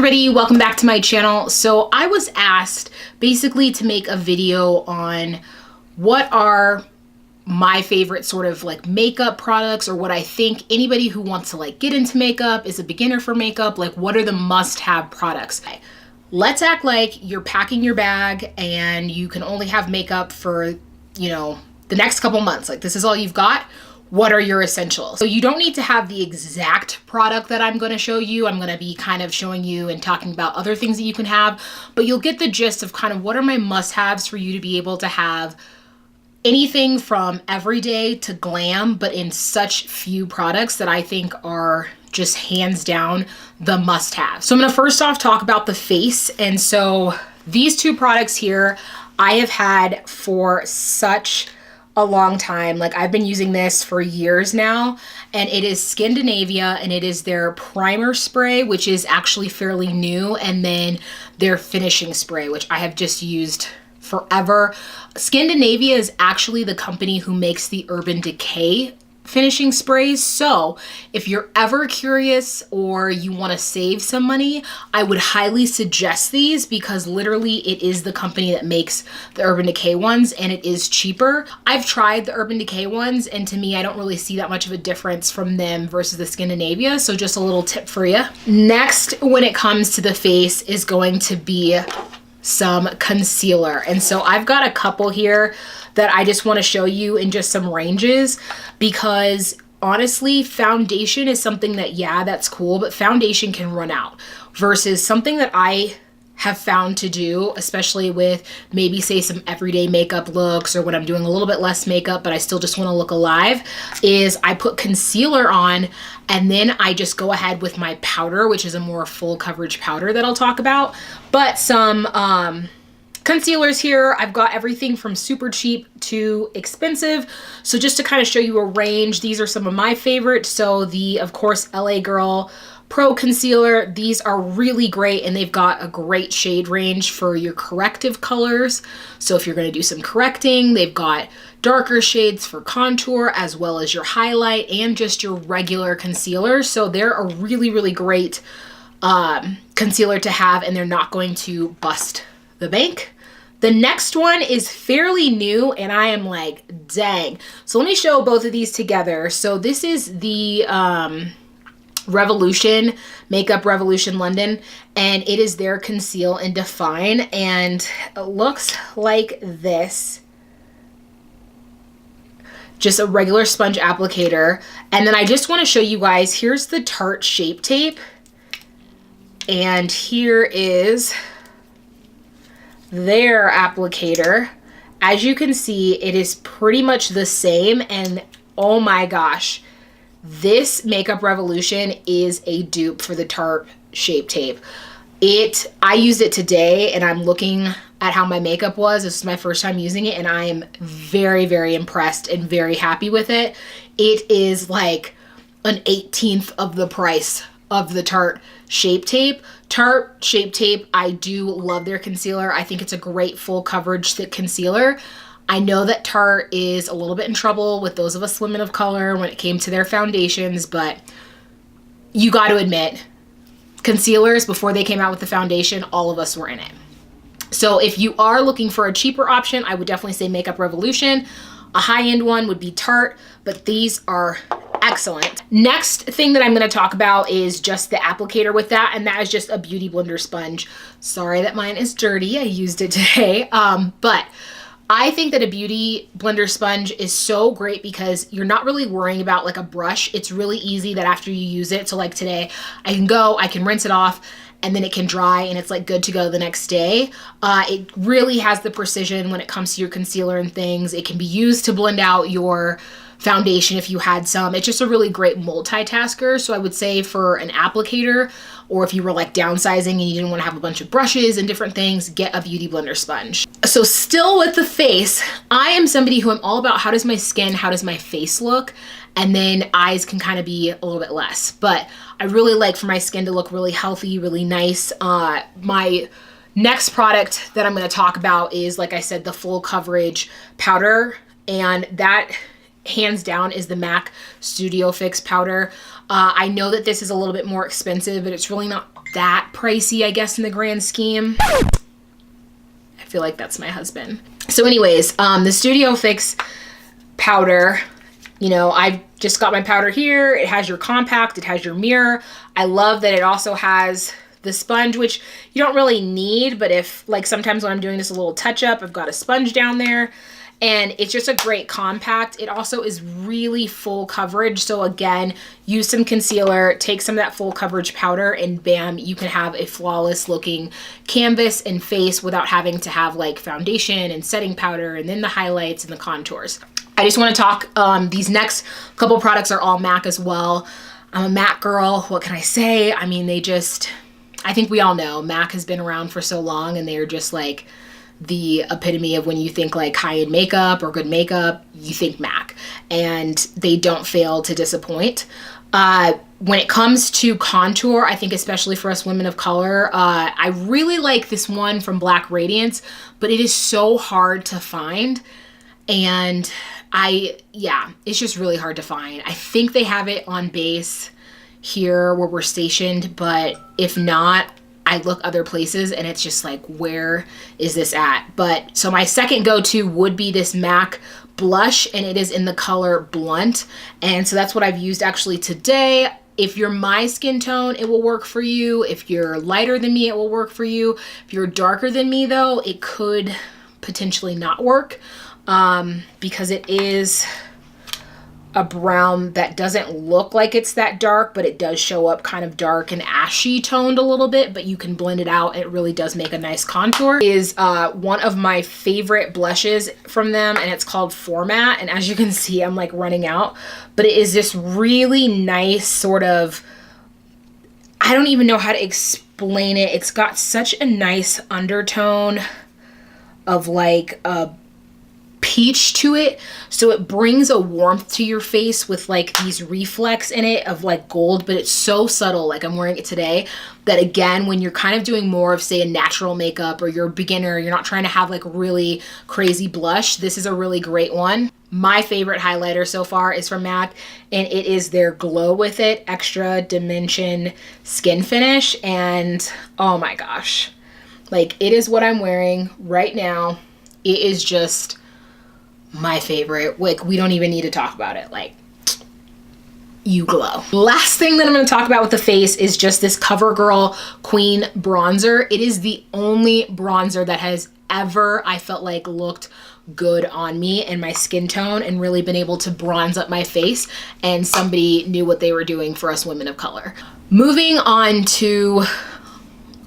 everybody, welcome back to my channel. So I was asked basically to make a video on what are my favorite sort of like makeup products, or what I think anybody who wants to like get into makeup, is a beginner for makeup, like what are the must-have products. Let's act like you're packing your bag and you can only have makeup for, you know, the next couple months. Like this is all you've got. What are your essentials? So you don't need to have the exact product that I'm going to show you. I'm going to be kind of showing you and talking about other things that you can have, but you'll get the gist of kind of what are my must-haves for you to be able to have anything from everyday to glam, but in such few products that I think are just hands down the must-have. So I'm going to first off talk about the face. And so these two products here I have had for such a long time. Like I've been using this for years now, and it is Scandinavia, and it is their primer spray, which is actually fairly new, and then their finishing spray, which I have just used forever. Scandinavia is actually the company who makes the Urban Decay finishing sprays. So if you're ever curious or you want to save some money, I would highly suggest these, because literally it is the company that makes the Urban Decay ones, and it is cheaper. I've tried the Urban Decay ones, and to me, I don't really see that much of a difference from them versus the Scandinavia. So just a little tip for you. Next, when it comes to the face, is going to be some concealer. And so I've got a couple here that I just want to show you in just some ranges, because honestly, foundation is something that, yeah, that's cool, but foundation can run out, versus something that I have found to do, especially with maybe say some everyday makeup looks, or when I'm doing a little bit less makeup but I still just want to look alive, is I put concealer on and then I just go ahead with my powder, which is a more full coverage powder that I'll talk about. But some concealers here, I've got everything from super cheap to expensive. So just to kind of show you a range, these are some of my favorites. So the, of course, LA Girl Pro Concealer, these are really great, and they've got a great shade range for your corrective colors. So if you're going to do some correcting, they've got darker shades for contour, as well as your highlight and just your regular concealer. So they're a really, really great concealer to have, and they're not going to bust the bank. The next one is fairly new, and I am like, dang. So let me show both of these together. So this is the Revolution, Makeup Revolution London, and it is their Conceal and Define, and it looks like this. Just a regular sponge applicator. And then I just want to show you guys, here's the Tarte Shape Tape, and here is their applicator. As you can see, it is pretty much the same, and oh my gosh, this Makeup Revolution is a dupe for the Tarte Shape Tape. I used it today, and I'm looking at how my makeup was. This is my first time using it, and I am very, very impressed and very happy with it. It is like an 1/18 of the price of the Tarte Shape Tape. Tarte Shape Tape, I do love their concealer. I think it's a great full coverage thick concealer. I know that Tarte is a little bit in trouble with those of us women of color when it came to their foundations, but you got to admit, concealers, before they came out with the foundation, all of us were in it. So if you are looking for a cheaper option, I would definitely say Makeup Revolution. A high-end one would be Tarte, but these are excellent. Next thing that I'm going to talk about is just the applicator with that, and that is just a Beauty Blender sponge. Sorry that mine is dirty. I used it today, but I think that a Beauty Blender sponge is so great because you're not really worrying about like a brush. It's really easy that after you use it, so like today, I can rinse it off, and then it can dry, and it's like good to go the next day. It really has the precision when it comes to your concealer and things. It can be used to blend out your foundation if you had some. It's just a really great multitasker. So I would say for an applicator, or if you were like downsizing and you didn't want to have a bunch of brushes and different things, get a Beauty Blender sponge. So still with the face, I am somebody who I'm all about how does my skin, how does my face look? And then eyes can kind of be a little bit less. But I really like for my skin to look really healthy, really nice. My next product that I'm going to talk about is, like I said, the full coverage powder, and that hands down is the MAC Studio Fix powder. I know that this is a little bit more expensive, but it's really not that pricey, I guess, in the grand scheme. I feel like that's my husband. So anyways, the Studio Fix powder, you know, I've just got my powder here. It has your compact, it has your mirror. I love that it also has the sponge, which you don't really need, but if, like, sometimes when I'm doing this a little touch up, I've got a sponge down there. And it's just a great compact. It also is really full coverage. So again, use some concealer, take some of that full coverage powder, and bam, you can have a flawless looking canvas and face without having to have like foundation and setting powder and then the highlights and the contours. I just want to talk, these next couple products are all MAC as well. I'm a MAC girl. What can I say? I mean, I think we all know MAC has been around for so long, and they are just like the epitome of when you think like high-end makeup or good makeup, you think MAC, and they don't fail to disappoint. When it comes to contour, I think especially for us women of color, I really like this one from Black Radiance, but it is so hard to find, and it's just really hard to find. I think they have it on base here where we're stationed, but if not, I look other places and it's just like, where is this at? But so my second go-to would be this MAC blush, and it is in the color Blunt. And so that's what I've used actually today. If you're my skin tone, it will work for you. If you're lighter than me, it will work for you. If you're darker than me though, it could potentially not work, because it is a brown that doesn't look like it's that dark, but it does show up kind of dark and ashy toned a little bit, but you can blend it out. It really does make a nice contour. It is one of my favorite blushes from them, and it's called Format. And as you can see, I'm like running out, but it is this really nice sort of, I don't even know how to explain it. It's got such a nice undertone of like a peach to it, so it brings a warmth to your face with like these reflex in it of like gold, but it's so subtle, like I'm wearing it today, that again, when you're kind of doing more of say a natural makeup, or you're a beginner, you're not trying to have like really crazy blush, this is a really great one. My favorite highlighter so far is from MAC, and it is their Glow With It Extra Dimension Skin Finish, and oh my gosh, like it is what I'm wearing right now. It is just my favorite. Like, we don't even need to talk about it. Like, you glow. Last thing that I'm going to talk about with the face is just this CoverGirl Queen bronzer. It is the only bronzer that has ever, I felt like, looked good on me and my skin tone and really been able to bronze up my face, and somebody knew what they were doing for us women of color. Moving on to,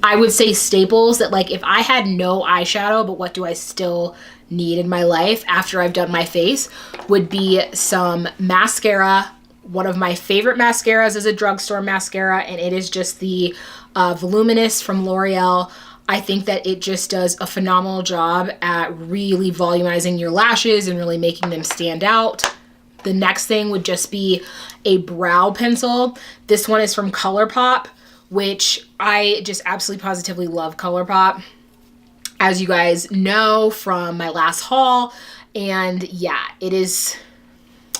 I would say, staples that like if I had no eyeshadow, but what do I still need in my life after I've done my face, would be some mascara. One of my favorite mascaras is a drugstore mascara, and it is just the Voluminous from L'Oreal. I think that it just does a phenomenal job at really volumizing your lashes and really making them stand out. The next thing would just be a brow pencil. This one is from ColourPop, which I just absolutely positively love ColourPop, as you guys know from my last haul. And yeah, it is,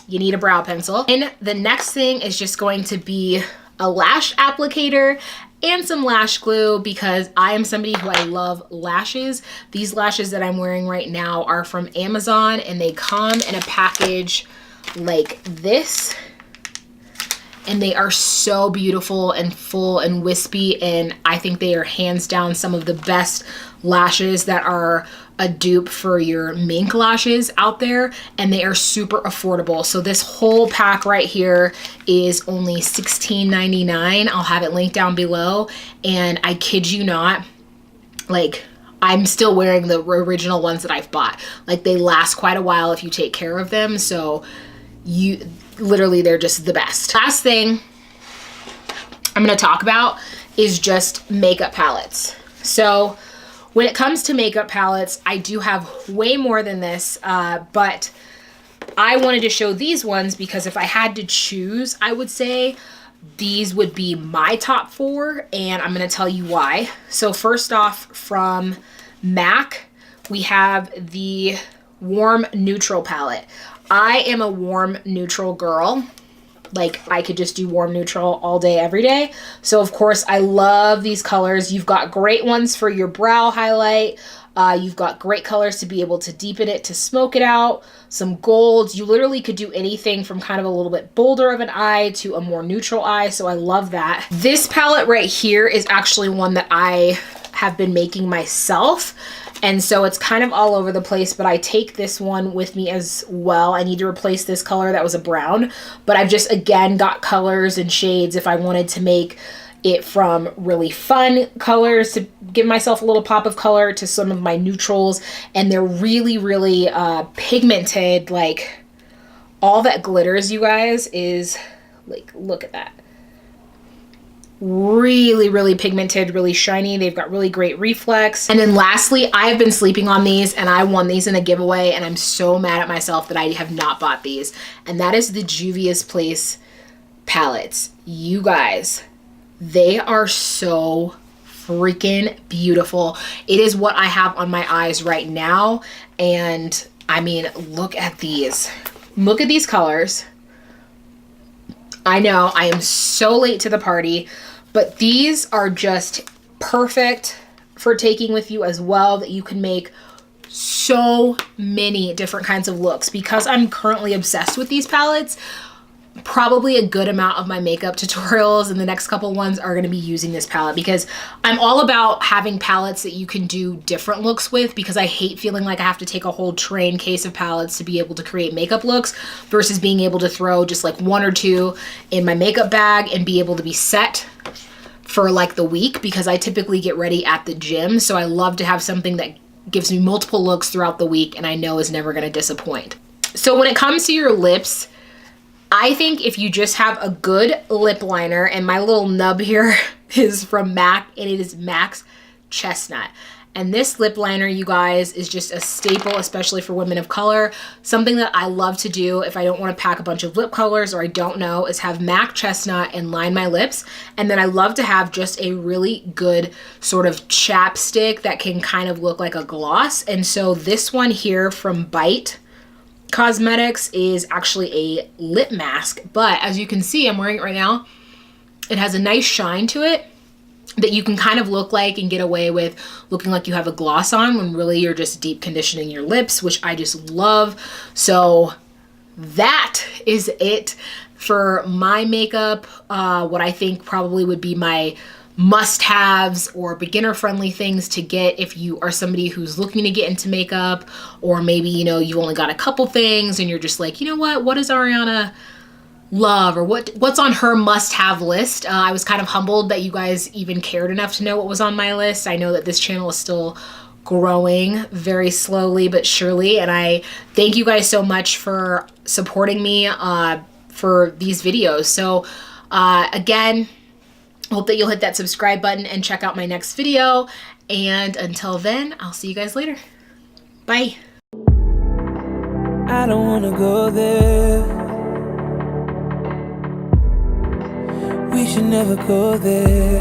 you need a brow pencil. And the next thing is just going to be a lash applicator and some lash glue, because I am somebody who I love lashes. These lashes that I'm wearing right now are from Amazon, and they come in a package like this. And they are so beautiful and full and wispy, and I think they are hands down some of the best lashes that are a dupe for your mink lashes out there, and they are super affordable. So this whole pack right here is only $16.99. I'll have it linked down below, and I kid you not, like, I'm still wearing the original ones that I've bought. Like, they last quite a while if you take care of them, so literally they're just the best. Last thing I'm going to talk about is just makeup palettes. So when it comes to makeup palettes, I do have way more than this, but I wanted to show these ones because if I had to choose, I would say these would be my top 4, and I'm going to tell you why. So first off, from MAC, we have the Warm Neutral palette. I am a warm neutral girl. like I could just do warm neutral all day, every day. So of course I love these colors. You've got great ones for your brow highlight. You've got great colors to be able to deepen it, to smoke it out, some golds. You literally could do anything from kind of a little bit bolder of an eye to a more neutral eye. So I love that. This palette right here is actually one that I have been making myself. And so it's kind of all over the place, but I take this one with me as well. I need to replace this color that was a brown, but I've just, again, got colors and shades if I wanted to make it from really fun colors to give myself a little pop of color to some of my neutrals. And they're really, really pigmented. Like, all that glitters, you guys, is like, look at that. Really, really pigmented, really shiny. They've got really great reflex. And then lastly, I've been sleeping on these and I won these in a giveaway and I'm so mad at myself that I have not bought these. And that is the Juvia's Place palettes. You guys, they are so freaking beautiful. It is what I have on my eyes right now. And I mean, look at these. Look at these colors. I know I am so late to the party, but these are just perfect for taking with you as well, that you can make so many different kinds of looks. Because I'm currently obsessed with these palettes, probably a good amount of my makeup tutorials and the next couple ones are going to be using this palette, because I'm all about having palettes that you can do different looks with, because I hate feeling like I have to take a whole train case of palettes to be able to create makeup looks versus being able to throw just like one or two in my makeup bag and be able to be set for like the week, because I typically get ready at the gym. So I love to have something that gives me multiple looks throughout the week and I know is never going to disappoint. So when it comes to your lips, I think if you just have a good lip liner, and my little nub here is from MAC, and it is MAC's Chestnut. And this lip liner, you guys, is just a staple, especially for women of color. Something that I love to do if I don't want to pack a bunch of lip colors or I don't know, is have MAC Chestnut and line my lips. And then I love to have just a really good sort of chapstick that can kind of look like a gloss. And so this one here from Bite Cosmetics is actually a lip mask, but as you can see, I'm wearing it right now. It has a nice shine to it that you can kind of look like and get away with looking like you have a gloss on when really you're just deep conditioning your lips, which I just love. So that is it for my makeup. What I think probably would be my must-haves or beginner-friendly things to get if you are somebody who's looking to get into makeup, or maybe, you know, you only got a couple things and you're just like, you know what does Ariana love, or what's on her must-have list? I was kind of humbled that you guys even cared enough to know what was on my list. I know that this channel is still growing very slowly but surely, and I thank you guys so much for supporting me for these videos. So again, hope that you'll hit that subscribe button and check out my next video. And until then, I'll see you guys later. Bye. I don't wanna go there. We should never go there.